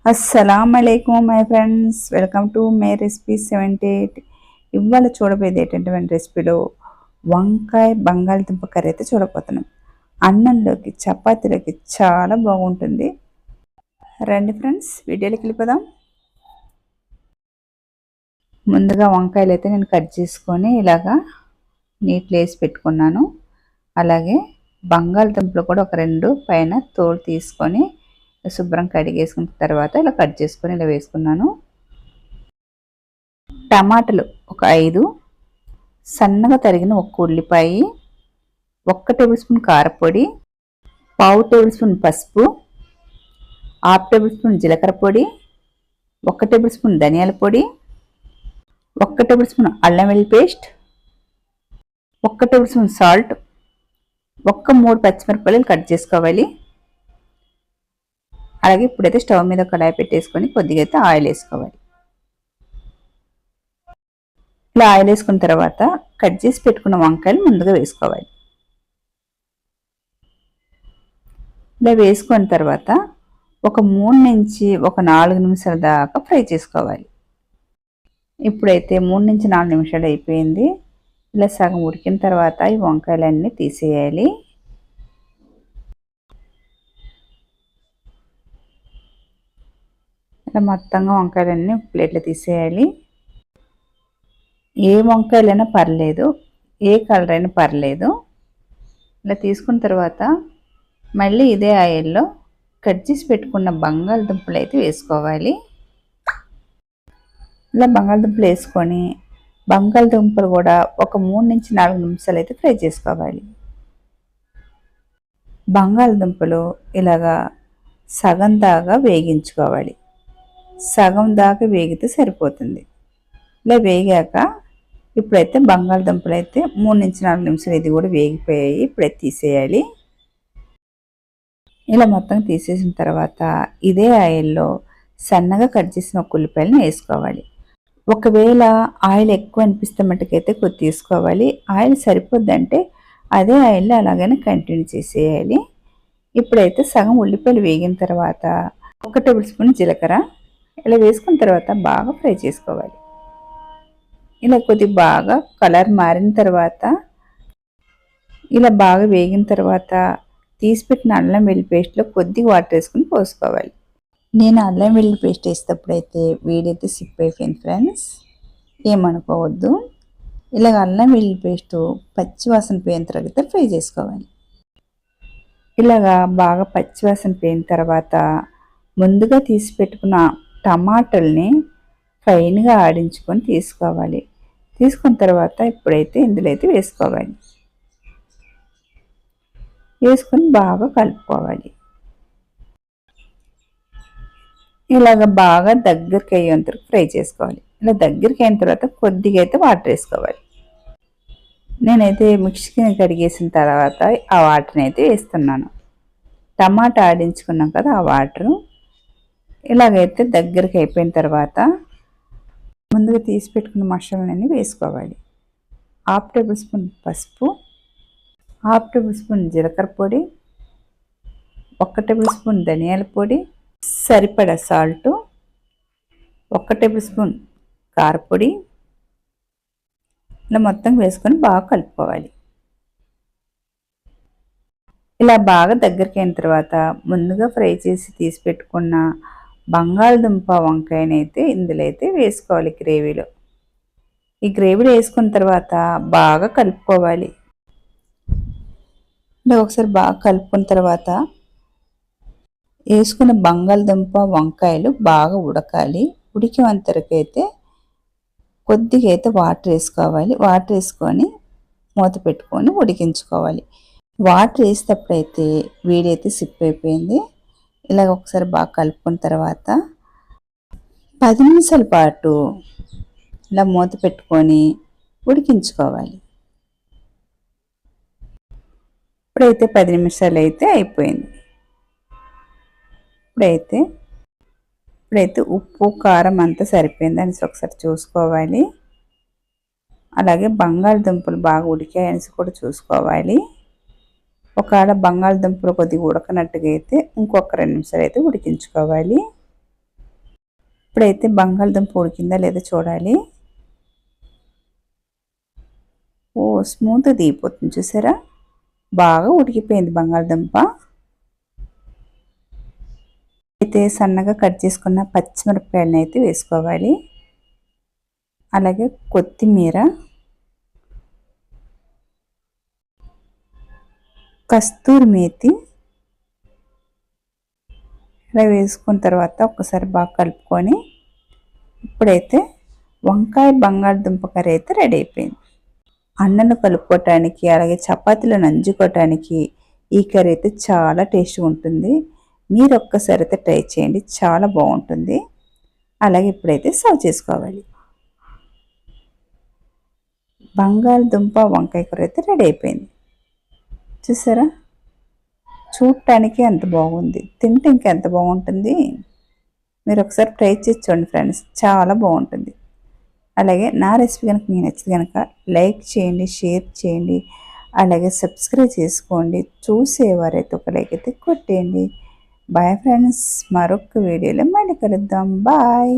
అస్సలం అలైకుం my friends, welcome to my recipe 78. ఇవాళ చూడబోయేది ఏంటంటే రెసిపీలో వంకాయ బంగాళదుంప కర్రీ అయితే చూడబోతున్నాం. అన్నంలోకి చపాతీలోకి చాలా బాగుంటుంది. రండి ఫ్రెండ్స్, వీడియోలోకి వెళ్ళిపోదాం. ముందుగా వంకాయలు అయితే నేను కట్ చేసుకొని ఇలాగా నీట్ వేసి పెట్టుకున్నాను. అలాగే బంగాళదుంపలు కూడా ఒక 2 పైన తోలు తీసుకొని శుభ్రం కడిగేసుకున్న తర్వాత ఇలా కట్ చేసుకొని ఇలా వేసుకున్నాను. టమాటాలు ఒక 5, సన్నగా తరిగిన 1 ఉల్లిపాయ, 1 టేబుల్ స్పూన్ కారపొడి, 1/2 టేబుల్ స్పూన్ పసుపు, 1/2 టేబుల్ స్పూన్ జీలకర్ర పొడి, 1 టేబుల్ స్పూన్ ధనియాల పొడి, 1 టేబుల్ స్పూన్ అల్లం వెల్లుల్లి పేస్ట్, 1 టేబుల్ స్పూన్ సాల్ట్, 3 పచ్చిమిరపకాయలు కట్ చేసుకోవాలి. అలాగే ఇప్పుడైతే స్టవ్ మీద కడాయి పెట్టేసుకొని కొద్దిగా అయితే ఆయిల్ వేసుకోవాలి. ఇలా ఆయిల్ వేసుకున్న తర్వాత కట్ చేసి పెట్టుకున్న వంకాయలు ముందుగా వేసుకోవాలి. ఇలా వేసుకున్న తర్వాత ఒక 3 నుంచి 4 నిమిషాల దాకా ఫ్రై చేసుకోవాలి. ఇప్పుడైతే 3 నుంచి 4 నిమిషాలు అయిపోయింది. ఇలా సగం ఉడికిన తర్వాత ఈ వంకాయలన్నీ తీసేయాలి. ఇలా మొత్తంగా వంకాయలన్నీ ప్లేట్లో తీసేయాలి. ఏ వంకాయలైనా పర్లేదు, ఏ కలర్ అయినా పర్లేదు. ఇలా తీసుకున్న తర్వాత మళ్ళీ ఇదే ఆయిల్లో కట్ చేసి పెట్టుకున్న బంగాళదుంపలు అయితే వేసుకోవాలి. ఇలా బంగాళదుంపలు వేసుకొని బంగాళదుంపలు కూడా ఒక 3 నుంచి 4 నిమిషాలు అయితే ఫ్రై చేసుకోవాలి. బంగాళదుంపలు ఇలాగా సగం దాకా వేగించుకోవాలి. సగం దాకా వేగితే సరిపోతుంది. ఇలా వేగాక ఇప్పుడైతే బంగాళదుంపలు అయితే 3 నుంచి 4 నిమిషాలు ఇది కూడా వేగిపోయాయి. ఇప్పుడైతే తీసేయాలి. ఇలా మొత్తం తీసేసిన తర్వాత ఇదే ఆయిల్లో సన్నగా కట్ చేసిన 1 ఉల్లిపాయలను వేసుకోవాలి. ఒకవేళ ఆయిల్ ఎక్కువ అనిపిస్తే మట్టుకైతే కొద్ది తీసుకోవాలి. ఆయిల్ సరిపోద్దంటే అదే ఆయిల్లో అలాగనే కంటిన్యూ చేసేయాలి. ఇప్పుడైతే సగం ఉల్లిపాయలు వేగిన తర్వాత 1 టేబుల్ స్పూన్ జీలకర్ర ఇలా వేసుకున్న తర్వాత బాగా ఫ్రై చేసుకోవాలి. ఇలా కొద్దిగా బాగా కలర్ మారిన తర్వాత ఇలా బాగా వేగిన తర్వాత తీసిపెట్టిన అల్లం వెల్లుల్లి పేస్ట్లో కొద్దిగా వాటర్ వేసుకుని పోసుకోవాలి. నేను అల్లం వెల్లుల్లి పేస్ట్ వేసేటప్పుడైతే వీడైతే సిప్ అయిపోయింది ఫ్రెండ్స్, ఏమనుకోవద్దు. ఇలాగ అల్లం వెల్లుల్లి పేస్ట్ పచ్చివాసన పోయిన తర్వాత ఫ్రై చేసుకోవాలి. ఇలాగా బాగా పచ్చివాసన పోయిన తర్వాత ముందుగా తీసి పెట్టుకున్న టమాటాలని ఫైన్గా ఆడించుకొని తీసుకోవాలి. తీసుకున్న తర్వాత ఇప్పుడైతే ఇందులో అయితే వేసుకోవాలి. వేసుకొని బాగా కలుపుకోవాలి. ఇలాగ బాగా దగ్గరికి అయ్యేంత ఫ్రై చేసుకోవాలి. ఇలా దగ్గరికి అయిన తర్వాత కొద్దిగా అయితే వాటర్ వేసుకోవాలి. నేనైతే మిక్సీని కడిగేసిన తర్వాత ఆ వాటర్ని అయితే వేస్తున్నాను. టమాటా ఆడించుకున్నాం కదా ఆ వాటరు. ఇలాగైతే దగ్గరికి అయిపోయిన తర్వాత ముందుగా తీసి పెట్టుకున్న మసాలాలన్నీ వేసుకోవాలి. 1/2 టేబుల్ స్పూన్ పసుపు, 1/2 టేబుల్ స్పూన్ జీలకర్ర పొడి, 1 టేబుల్ స్పూన్ ధనియాల పొడి, సరిపడా సాల్టు, 1 టేబుల్ స్పూన్ కారపొడి. ఇలా మొత్తం వేసుకొని బాగా కలుపుకోవాలి. ఇలా బాగా దగ్గరికి అయిన తర్వాత ముందుగా ఫ్రై చేసి తీసి పెట్టుకున్న బంగాళదుంప వంకాయనైతే ఇందులో అయితే వేసుకోవాలి గ్రేవీలో. ఈ గ్రేవీలో వేసుకున్న తర్వాత బాగా కలుపుకోవాలి. ఇలా ఒకసారి బాగా కలుపుకున్న తర్వాత వేసుకున్న బంగాళదుంప వంకాయలు బాగా ఉడకాలి. ఉడికేంతవరకైతే కొద్దిగా అయితే వాటర్ వేసుకోవాలి. వాటర్ వేసుకొని మూత పెట్టుకొని ఉడికించుకోవాలి. వాటర్ వేసేటప్పుడైతే వేడైతే సిప్ అయిపోయింది. ఇలాగ ఒకసారి బాగా కలుపుకున్న తర్వాత 10 నిమిషాల పాటు ఇలా మూత పెట్టుకొని ఉడికించుకోవాలి. ఇప్పుడైతే 10 నిమిషాలు అయితే అయిపోయింది. ఇప్పుడైతే ఉప్పు కారం అంతా సరిపోయింది అనేసి ఒకసారి చూసుకోవాలి. అలాగే బంగాళదుంపలు బాగా ఉడికాయనేసి కూడా చూసుకోవాలి. ఒకవేళ బంగాళదుంపలు కొద్దిగా ఉడకనట్టుగా అయితే ఇంకొక 2 నిమిషాలు అయితే ఉడికించుకోవాలి. ఇప్పుడైతే బంగాళదుంప ఉడికిందా లేదా చూడాలి. ఓ స్మూత్గా దిగిపోతుంది చూసారా, బాగా ఉడికిపోయింది బంగాళదుంప. అయితే సన్నగా కట్ చేసుకున్న పచ్చిమిరపకాయలను అయితే వేసుకోవాలి. అలాగే కొత్తిమీర, కస్తూరి మేతి ఇలా వేసుకున్న తర్వాత ఒకసారి బాగా కలుపుకొని ఇప్పుడైతే వంకాయ బంగాళదుంప కర్రీ అయితే రెడీ అయిపోయింది. అన్నం కలుపుకోవటానికి అలాగే చపాతీలో నంజుకోవటానికి ఈ కర్రీ అయితే చాలా టేస్ట్గా ఉంటుంది. మీరు ఒక్కసారి అయితే ట్రై చేయండి, చాలా బాగుంటుంది. అలాగే ఇప్పుడైతే సర్వ్ చేసుకోవాలి. బంగాళదుంప వంకాయ కూర అయితే రెడీ అయిపోయింది. చూసారా, చూడటానికి ఎంత బాగుంది, తింటే ఇంకా ఎంత బాగుంటుంది. మీరు ఒకసారి ట్రై చేసి చూడండి ఫ్రెండ్స్, చాలా బాగుంటుంది. అలాగే నా రెసిపీ కనుక మీకు నచ్చితే కనుక లైక్ చేయండి, షేర్ చేయండి, అలాగే సబ్స్క్రైబ్ చేసుకోండి. చూసేవారైతే ఒక లైక్ అయితే కొట్టేయండి. బాయ్ ఫ్రెండ్స్, మరొక వీడియోలో మళ్ళీ కలుద్దాం. బాయ్.